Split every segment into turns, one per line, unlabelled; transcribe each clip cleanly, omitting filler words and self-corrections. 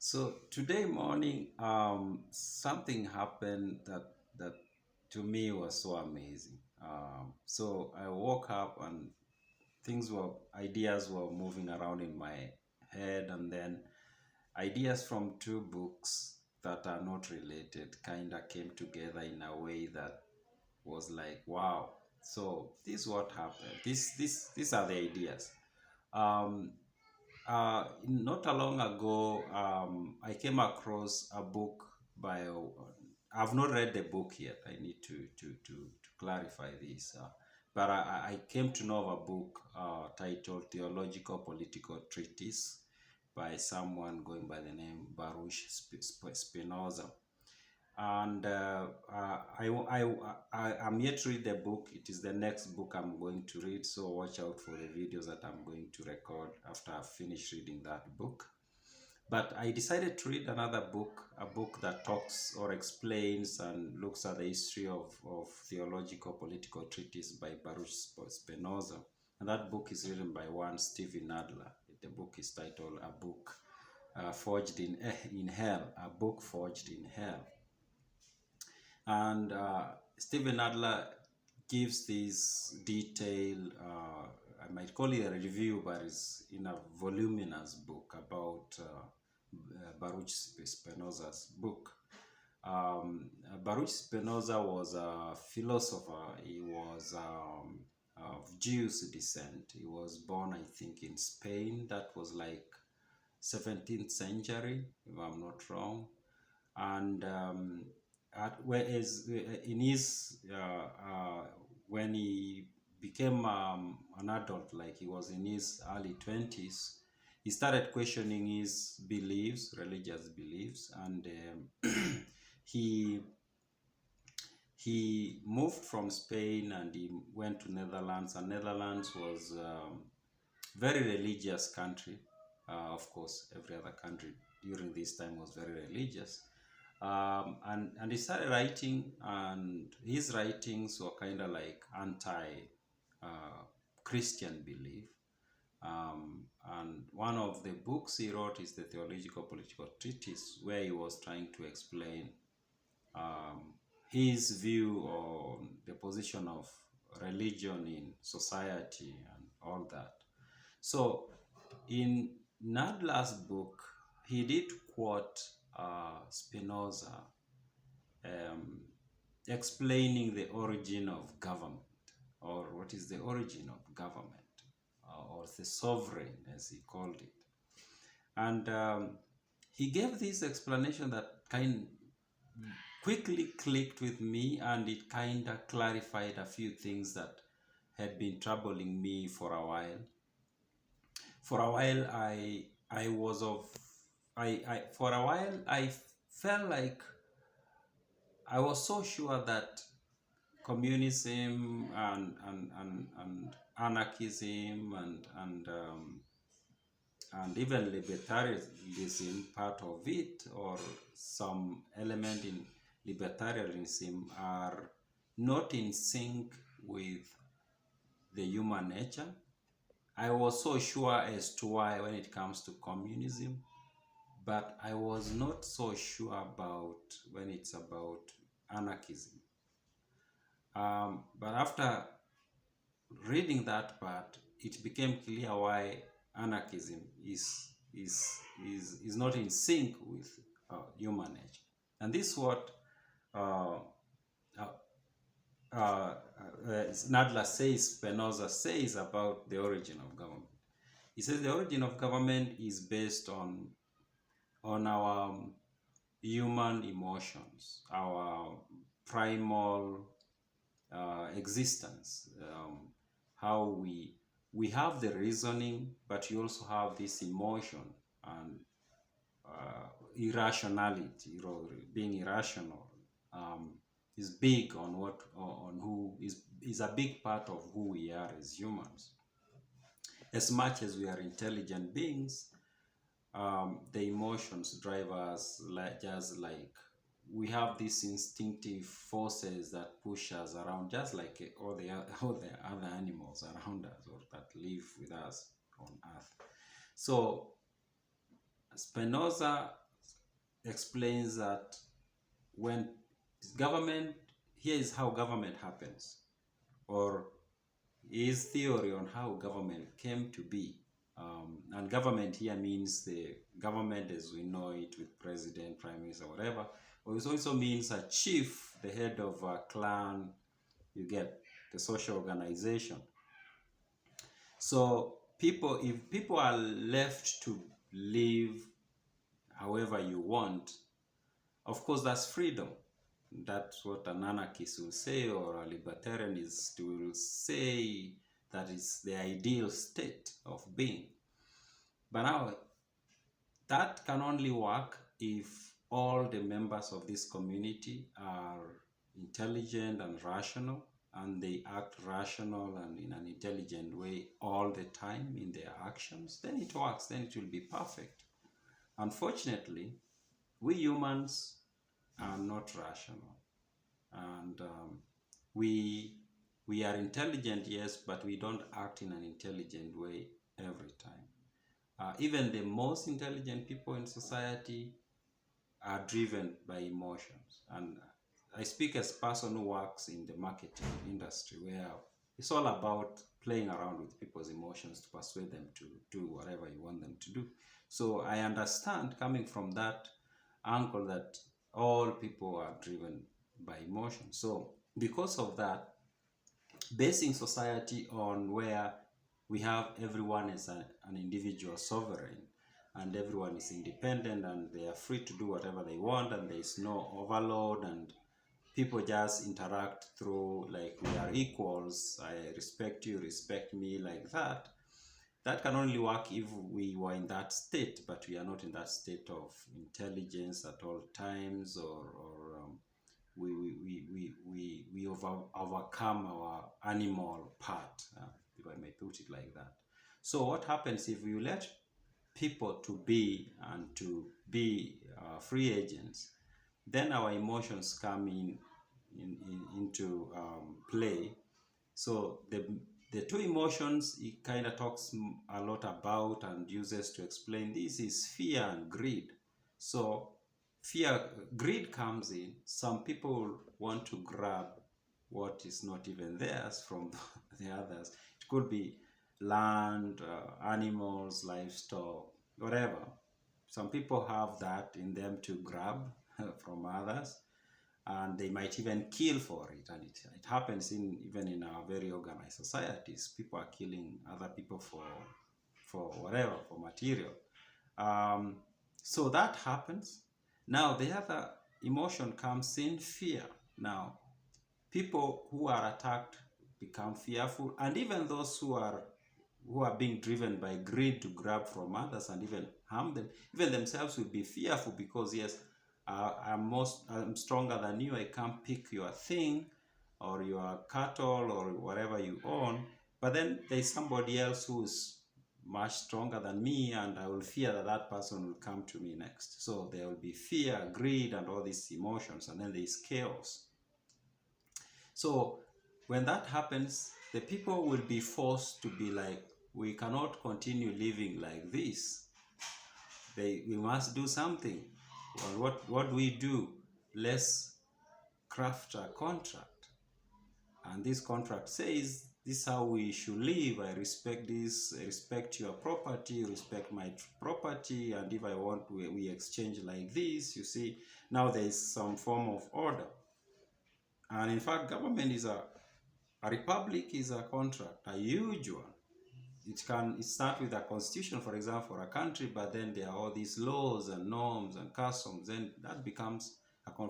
So today morning, something happened that to me was so amazing. So I woke up and ideas were moving around in my head, and then ideas from two books that are not related kind of came together in a way that was like, wow. So this is what happened. These are the ideas. Um, Not a long ago, I came across a book by. I've not read the book yet. I need to clarify this. But I came to know of a book titled Theological-Political Treatise by someone going by the name Baruch Spinoza. And I'm yet to read the book. It is the next book I'm going to read, so watch out for the videos that I'm going to record after I've finished reading that book. But I decided to read another book, a book that talks or explains and looks at the history of theological political treatise by Baruch Spinoza. And that book is written by one Stephen Adler. The book is titled A Book Forged in Hell, A Book Forged in Hell. And Stephen Adler gives this detailed, I might call it a review, but it's in a voluminous book about Baruch Spinoza's book. Baruch Spinoza was a philosopher. He was of Jewish descent. He was born, I think, in Spain. That was like 17th century, if I'm not wrong. And whereas in his when he became an adult, like he was in his early 20s, he started questioning his beliefs, religious beliefs, and he moved from Spain and he went to Netherlands. And Netherlands was very religious country. Of course, every other country during this time was very religious. And he started writing, and his writings were kind of like anti-Christian belief. And one of the books he wrote is the Theological-Political Treatise, where he was trying to explain his view on the position of religion in society and all that. So in Nadler's book, he did quote Spinoza explaining the origin of government, or what is the origin of government, or the sovereign, as he called it. And he gave this explanation that quickly clicked with me, and it kind of clarified a few things that had been troubling me for a while. For a while, I felt like I was so sure that communism and anarchism and even libertarianism, part of it, or some element in libertarianism, are not in sync with the human nature. I was so sure as to why when it comes to communism, but I was not so sure about when it's about anarchism. But after reading that part, it became clear why anarchism is not in sync with human nature. And this is what Nadler says, Spinoza says about the origin of government. He says the origin of government is based on our human emotions, our primal existence, how we have the reasoning, but you also have this emotion and irrationality, being irrational is big on who is a big part of who we are as humans. As much as we are intelligent beings, the emotions drive us, just like we have these instinctive forces that push us around, just like all the other animals around us or that live with us on Earth. So Spinoza explains that when government, here is how government happens, or his theory on how government came to be. And government here means the government as we know it, with president, prime minister, whatever. But it also means a chief, the head of a clan, you get the social organization. So people, if people are left to live however you want, of course that's freedom. That's what an anarchist will say, or a libertarianist will say, that is the ideal state of being. But now, that can only work if all the members of this community are intelligent and rational, and they act rational and in an intelligent way all the time in their actions. Then it works, then it will be perfect. Unfortunately, we humans are not rational, and we are intelligent, yes, but we don't act in an intelligent way every time. Even the most intelligent people in society are driven by emotions. And I speak as a person who works in the marketing industry, where it's all about playing around with people's emotions to persuade them to do whatever you want them to do. So I understand, coming from that angle, that all people are driven by emotion. So because of that, basing society on where we have everyone as an individual sovereign, and everyone is independent and they are free to do whatever they want, and there is no overload, and people just interact through like we are equals, I respect you, respect me, like that. That can only work if we were in that state, but we are not in that state of intelligence at all times, or we overcome our animal part, if I may put it like that. So what happens if we let people to be and to be free agents? Then our emotions come into play. So the two emotions he kind of talks a lot about and uses to explain this is fear and greed. So greed comes in. Some people want to grab what is not even theirs from the others. It could be land, animals, livestock, whatever. Some people have that in them to grab from others, and they might even kill for it. And it happens even in our very organized societies. People are killing other people for whatever, for material. So that happens. Now the other emotion comes in, fear. Now people who are attacked become fearful, and even those who are being driven by greed to grab from others and even harm them, even themselves will be fearful, because yes, I'm stronger than you, I can't pick your thing or your cattle or whatever you own. But then there's somebody else who's much stronger than me, and I will fear that that person will come to me next. So there will be fear, greed, and all these emotions, and then there's chaos. So when that happens, the people will be forced to be like, we cannot continue living like this. We must do something. Well, what do we do? Let's craft a contract. And this contract says, this is how we should live. I respect this, I respect your property, you respect my property, and if I want, we exchange like this. You see, now there is some form of order. And in fact, government is a republic is a contract, a huge one. It start with a constitution, for example, for a country, but then there are all these laws and norms and customs, and that becomes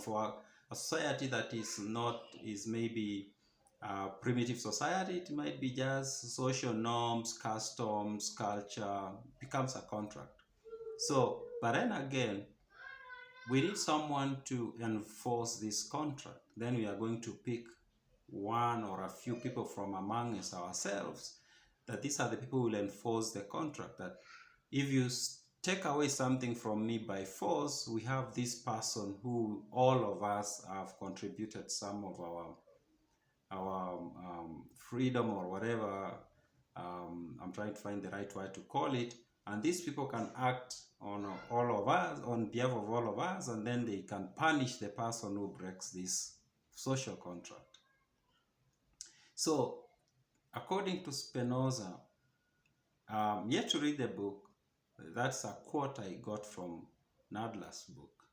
for a society that is maybe a primitive society. It might be just social norms, customs, culture, becomes a contract. So, but then again, we need someone to enforce this contract. Then we are going to pick one or a few people from amongst ourselves, that these are the people who will enforce the contract. That if you take away something from me by force, we have this person who all of us have contributed some of our freedom or whatever. I'm trying to find the right word to call it. And these people can act on all of us, on behalf of all of us, and then they can punish the person who breaks this social contract. So, according to Spinoza, yet to read the book. That's a quote I got from Nadler's book,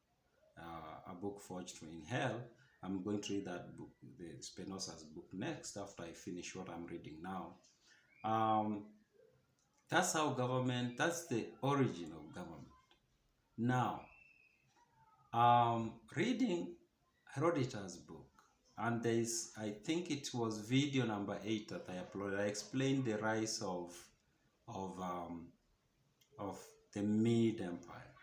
A Book Forged in Hell. I'm going to read that book, the Spinoza's book, next after I finish what I'm reading now. That's how government, that's the origin of government. Now, reading Herodotus' book, and there's, I think it was video number 8 that I uploaded. I explained the rise of the Mede Empire.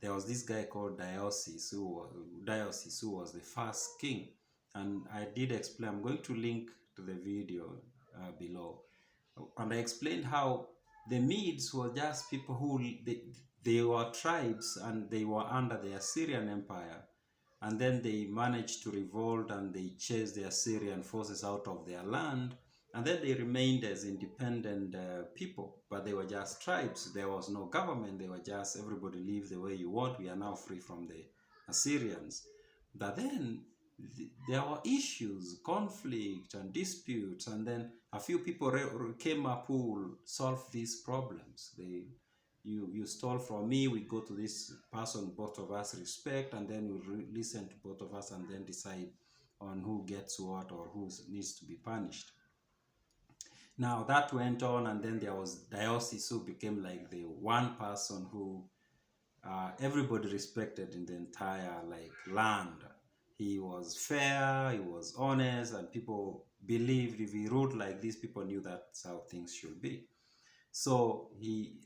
There was this guy called Diocles who was the first king, and I did explain. I'm going to link to the video below, and I explained how the Medes were just people who they were tribes, and they were under the Assyrian Empire, and then they managed to revolt and they chased the Assyrian forces out of their land. And then they remained as independent people, but they were just tribes. There was no government. They were just, everybody live the way you want. We are now free from the Assyrians. But then there were issues, conflict and disputes. And then a few people came up who will solve these problems. You stole from me, we go to this person both of us respect, and then we listen to both of us and then decide on who gets what or who needs to be punished. Now that went on, and then there was Diocles, who became like the one person who everybody respected in the entire land. He was fair, he was honest, and people believed if he ruled like this, people knew that's how things should be. So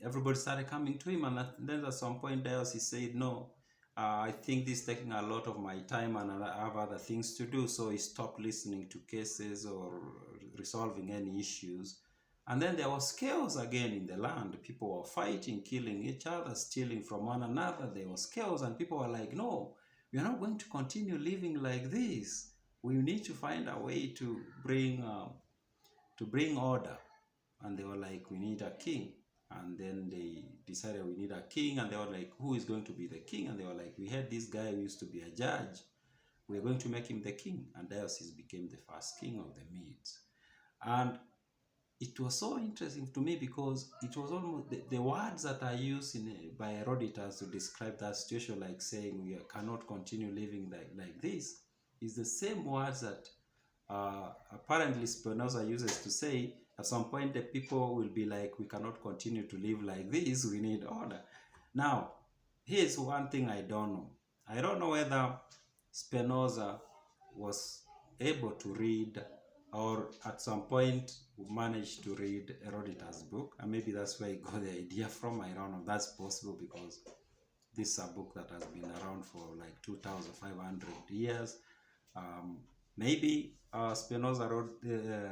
everybody started coming to him, and then at some point Diocles said, no, I think this is taking a lot of my time and I have other things to do. So he stopped listening to cases or resolving any issues. And then there was chaos again in the land. People were fighting, killing each other, stealing from one another. There was chaos, and people were like, no, we are not going to continue living like this. We need to find a way to bring order. And they were like, we need a king. And then they decided we need a king, and they were like, who is going to be the king? And they were like, we had this guy who used to be a judge. We're going to make him the king. And Diocles became the first king of the Medes. And it was so interesting to me because it was almost the words that are used by Herodotus to describe that situation, like saying we cannot continue living like this, is the same words that apparently Spinoza uses to say at some point the people will be like, we cannot continue to live like this, we need order. Now, here's one thing I don't know. I don't know whether Spinoza was able to read, or at some point managed to read Herodotus' book, and maybe that's where he got the idea from. I don't know. That's possible because this is a book that has been around for like 2,500 years. Maybe Spinoza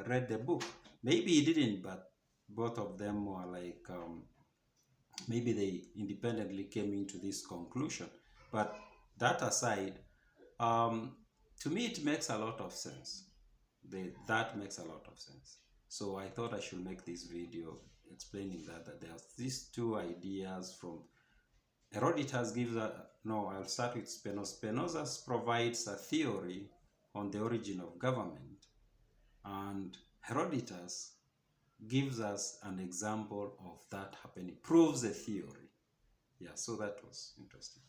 read the book. Maybe he didn't, but both of them were like, maybe they independently came into this conclusion. But that aside, to me it makes a lot of sense. That makes a lot of sense. So I thought I should make this video explaining that there's these two ideas from Herodotus gives I'll start with Spinoza. Spinoza provides a theory on the origin of government, and Herodotus gives us an example of that happening, proves a theory. Yeah, so that was interesting.